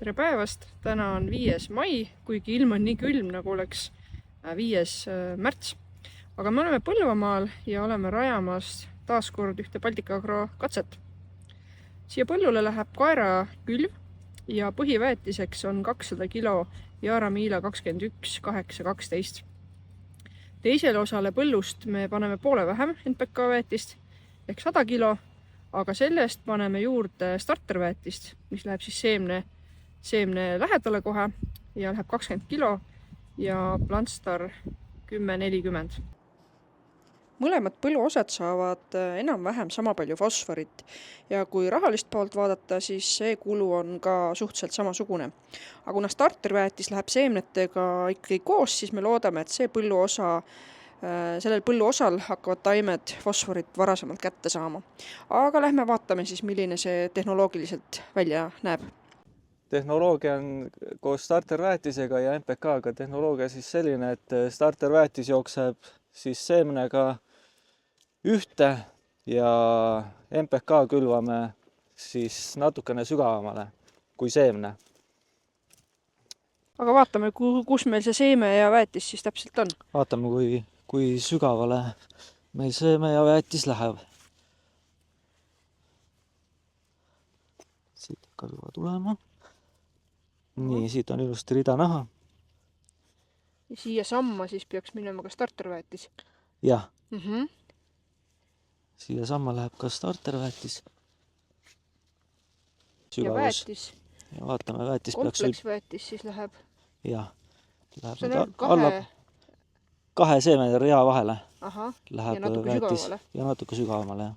Tere päevast! Täna on 5. mai, kuigi ilm on nii külm, nagu oleks 5. märts. Aga me oleme Põlvamaal ja oleme rajamas taas kord ühte Baltika Agro katset. Siia põllule läheb kaerakülv ja põhiväetiseks on 200 kilo Yara Miila 21-8-12. Teisele osale põllust me paneme poole vähem NPK väetist ehk 100 kilo, aga sellest paneme juurde starterväetist, mis läheb siis seemne lähedale kohe ja läheb 20 kilo ja Plantstar 10-40. Mõlemad põlluosad saavad enam-vähem sama palju fosforit ja kui rahalist poolt vaadata, siis see kulu on ka suhteliselt samasugune. Aga kuna starterväetis läheb seemnetega ikkagi koos, siis me loodame, et sellel põlluosal hakkavad taimed fosforit varasemalt kätte saama. Aga lähme vaatame siis, milline see tehnoloogiliselt välja näeb. Tehnoloogia on koos starterväetisega ja NPK-ga tehnoloogia siis selline, et starterväetis jookseb siis seemnega ühte ja NPK külvame siis natukene sügavamale kui seemne. Aga vaatame, kus meil see seeme ja väetis siis täpselt on. Vaatame, kui sügavale meil seeme ja väetis läheb. Siit hakkab juba tulema. Nii, siit on ilusti rida näha. Ja siia samma siis peaks minema ka starterväetis. Jah. Siia samma läheb ka starterväetis. Ja väetis. Ja vaatame, väetis peaks... Kompleksväetis siis läheb. Jah. Läheb see on kahe seemene rea vahele. Aha. Läheb ja natuke väetis sügavamale. Ja natuke sügavamale.